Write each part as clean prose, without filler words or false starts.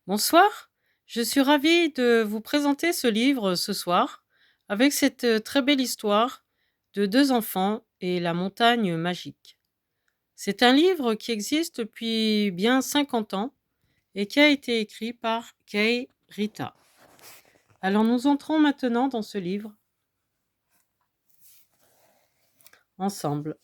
Bonsoir, je suis ravie de vous présenter ce livre ce soir avec cette très belle histoire de deux enfants et la montagne magique. C'est un livre qui existe depuis bien 50 ans et qui a été écrit par Kay Rita. Alors nous entrons maintenant dans ce livre ensemble.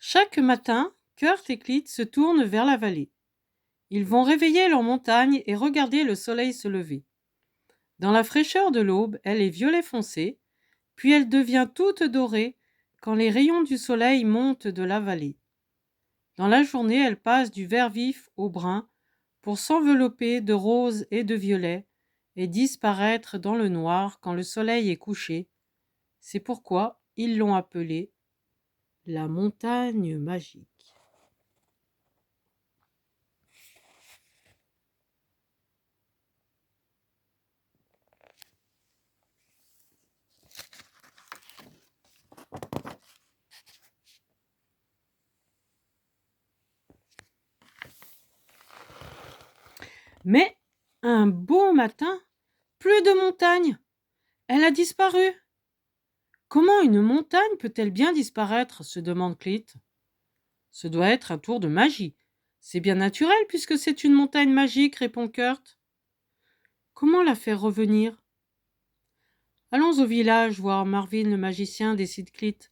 Chaque matin, Kurt et Clyde se tournent vers la vallée. Ils vont réveiller leur montagne et regarder le soleil se lever. Dans la fraîcheur de l'aube, elle est violet foncé, puis elle devient toute dorée quand les rayons du soleil montent de la vallée. Dans la journée, elle passe du vert vif au brun pour s'envelopper de rose et de violet et disparaître dans le noir quand le soleil est couché. C'est pourquoi ils l'ont appelée la montagne magique. Mais un beau matin, plus de montagne. Elle a disparu. Comment une montagne peut-elle bien disparaître se demande Clyde. Ce doit être un tour de magie. C'est bien naturel puisque c'est une montagne magique, répond Kurt. Comment la faire revenir? Allons au village voir Marvin le magicien, décide Clyde.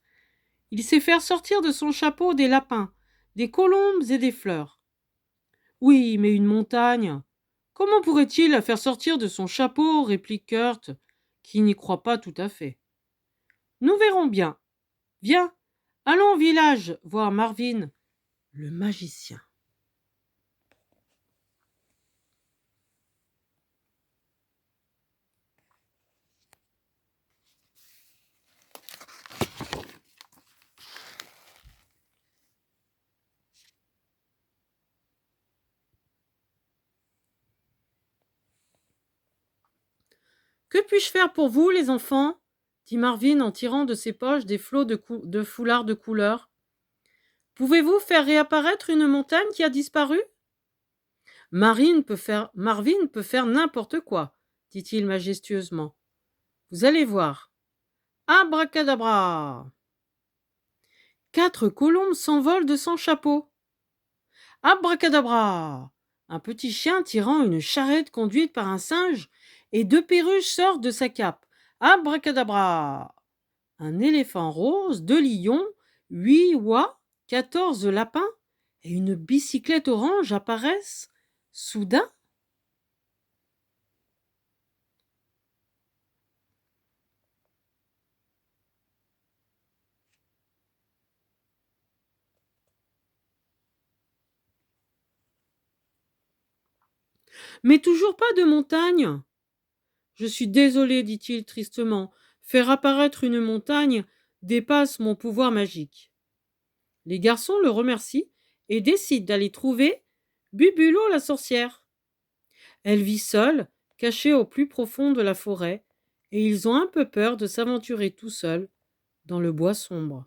Il sait faire sortir de son chapeau des lapins, des colombes et des fleurs. Oui, mais une montagne. Comment pourrait-il la faire sortir de son chapeau? Réplique Kurt, qui n'y croit pas tout à fait. Nous verrons bien. Viens, allons au village voir Marvin, le magicien. Que puis-je faire pour vous, les enfants? Dit Marvin en tirant de ses poches des flots de foulards de couleur. Pouvez-vous faire réapparaître une montagne qui a disparu? Marvin peut faire n'importe quoi, dit-il majestueusement. Vous allez voir. Abracadabra! 4 colombes s'envolent de son chapeau. Abracadabra! Un petit chien tirant une charrette conduite par un singe et 2 perruches sortent de sa cape. Abracadabra! Un éléphant rose, 2 lions, 8 oies, 14 lapins et une bicyclette orange apparaissent soudain. Mais toujours pas de montagne. Je suis désolé, dit-il tristement. Faire apparaître une montagne dépasse mon pouvoir magique. Les garçons le remercient et décident d'aller trouver Bubulo la sorcière. Elle vit seule, cachée au plus profond de la forêt, et ils ont un peu peur de s'aventurer tout seuls dans le bois sombre.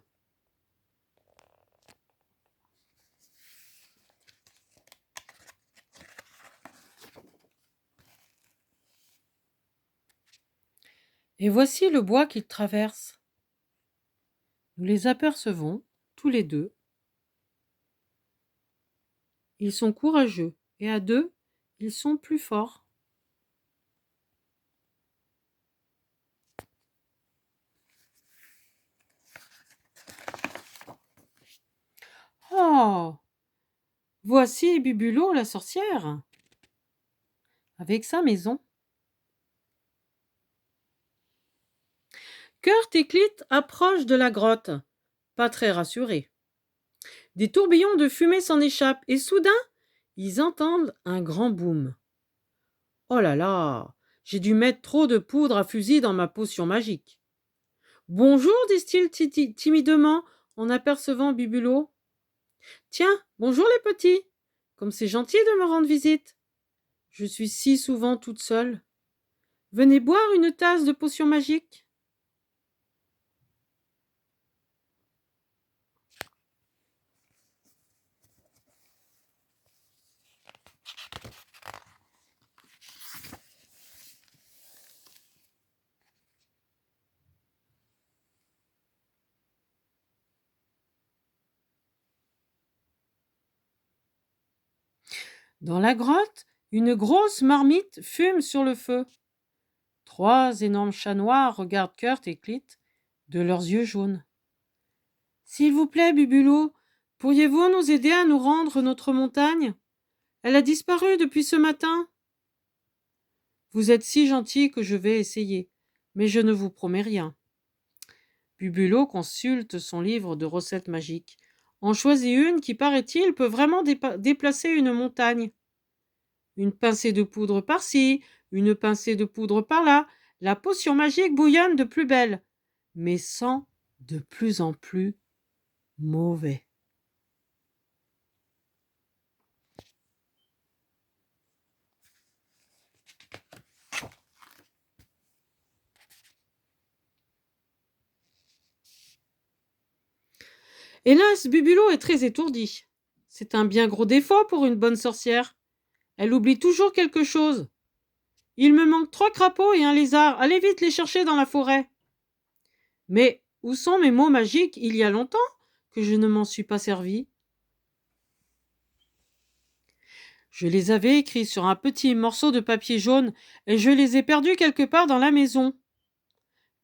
Et voici le bois qu'ils traversent. Nous les apercevons, tous les deux. Ils sont courageux, et à deux, ils sont plus forts. Oh! Voici Bubulo la sorcière, avec sa maison. Kurt et Clyde approchent de la grotte, pas très rassurés. Des tourbillons de fumée s'en échappent et soudain, ils entendent un grand boom. Oh là là, j'ai dû mettre trop de poudre à fusil dans ma potion magique. Bonjour, disent-ils timidement en apercevant Bibulot. Tiens, bonjour les petits, comme c'est gentil de me rendre visite. Je suis si souvent toute seule. Venez boire une tasse de potion magique. Dans la grotte, une grosse marmite fume sur le feu. 3 énormes chats noirs regardent Kurt et Clit de leurs yeux jaunes. S'il vous plaît, Bubulot, pourriez-vous nous aider à nous rendre notre montagne? Elle a disparu depuis ce matin. Vous êtes si gentil que je vais essayer, mais je ne vous promets rien. Bubulot consulte son livre de recettes magiques. En choisit une qui, paraît-il, peut vraiment déplacer une montagne. Une pincée de poudre par-ci, une pincée de poudre par-là, la potion magique bouillonne de plus belle, mais sent de plus en plus mauvais. Hélas, Bubulot est très étourdie. C'est un bien gros défaut pour une bonne sorcière. Elle oublie toujours quelque chose. Il me manque 3 crapauds et un lézard. Allez vite les chercher dans la forêt. Mais où sont mes mots magiques? Il y a longtemps que je ne m'en suis pas servi. Je les avais écrits sur un petit morceau de papier jaune et je les ai perdus quelque part dans la maison.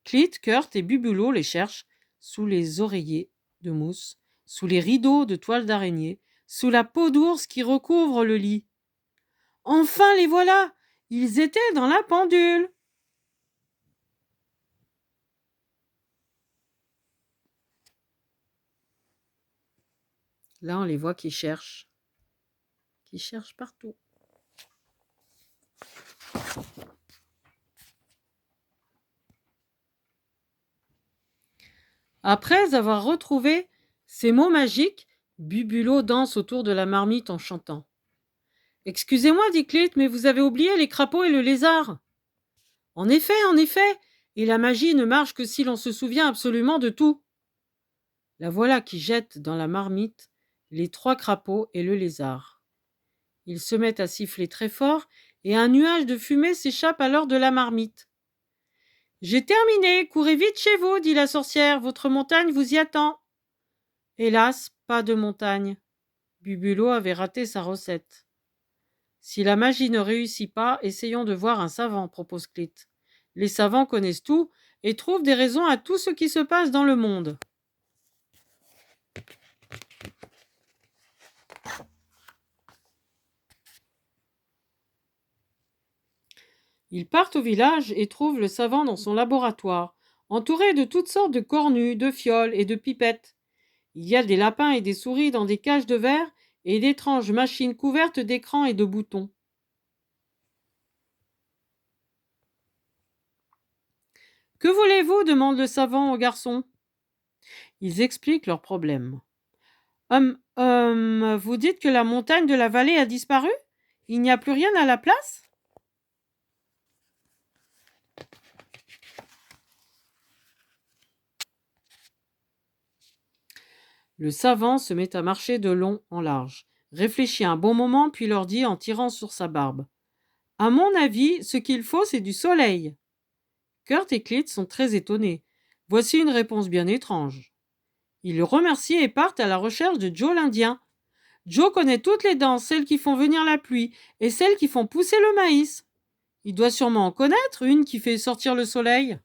Clit, Kurt et Bubulot les cherchent sous les oreillers de mousse, sous les rideaux de toile d'araignée, sous la peau d'ours qui recouvre le lit. Enfin les voilà! Ils étaient dans la pendule! Là, on les voit qui cherchent partout. Après avoir retrouvé ces mots magiques, Bubulot danse autour de la marmite en chantant. Excusez-moi, dit Clit, mais vous avez oublié les crapauds et le lézard. En effet, et la magie ne marche que si l'on se souvient absolument de tout. La voilà qui jette dans la marmite les 3 crapauds et le lézard. Ils se mettent à siffler très fort et un nuage de fumée s'échappe alors de la marmite. J'ai terminé, courez vite chez vous, dit la sorcière, votre montagne vous y attend. Hélas, pas de montagne. Bubulot avait raté sa recette. Si la magie ne réussit pas, essayons de voir un savant, propose Clit. Les savants connaissent tout et trouvent des raisons à tout ce qui se passe dans le monde. Ils partent au village et trouvent le savant dans son laboratoire, entouré de toutes sortes de cornues, de fioles et de pipettes. Il y a des lapins et des souris dans des cages de verre et d'étranges machines couvertes d'écrans et de boutons. Que voulez-vous? Demande le savant au garçon. Ils expliquent leurs problèmes. Vous dites que la montagne de la vallée a disparu? Il n'y a plus rien à la place? Le savant se met à marcher de long en large, réfléchit un bon moment, puis leur dit en tirant sur sa barbe. À mon avis, ce qu'il faut, c'est du soleil. Kurt et Clit sont très étonnés. Voici une réponse bien étrange. Ils le remercient et partent à la recherche de Joe l'Indien. Joe connaît toutes les danses, celles qui font venir la pluie et celles qui font pousser le maïs. Il doit sûrement en connaître une qui fait sortir le soleil.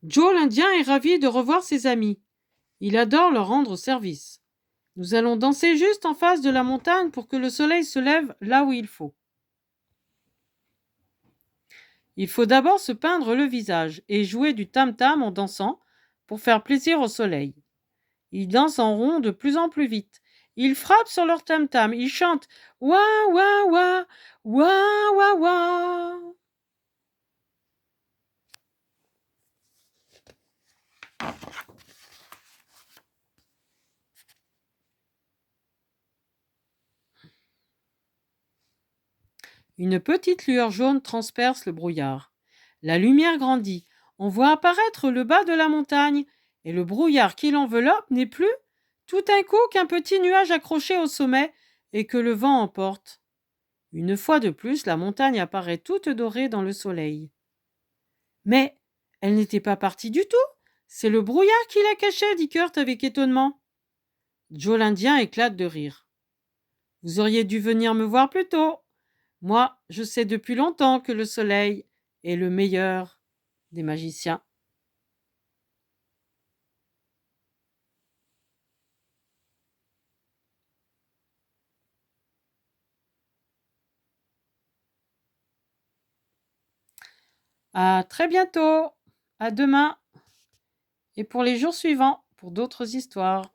Joe l'Indien est ravi de revoir ses amis. Il adore leur rendre service. Nous allons danser juste en face de la montagne pour que le soleil se lève là où il faut. Il faut d'abord se peindre le visage et jouer du tam-tam en dansant pour faire plaisir au soleil. Ils dansent en rond de plus en plus vite. Ils frappent sur leur tam-tam, ils chantent Wa wa wa, wa wa wa. Une petite lueur jaune transperce le brouillard. La lumière grandit. On voit apparaître le bas de la montagne, et le brouillard qui l'enveloppe n'est plus, tout d'un coup, qu'un petit nuage accroché au sommet et que le vent emporte. Une fois de plus, la montagne apparaît toute dorée dans le soleil. Mais elle n'était pas partie du tout. C'est le brouillard qui la cachait, dit Kurt avec étonnement. Joe l'Indien éclate de rire. Vous auriez dû venir me voir plus tôt. Moi, je sais depuis longtemps que le soleil est le meilleur des magiciens. À très bientôt. À demain. Et pour les jours suivants, pour d'autres histoires.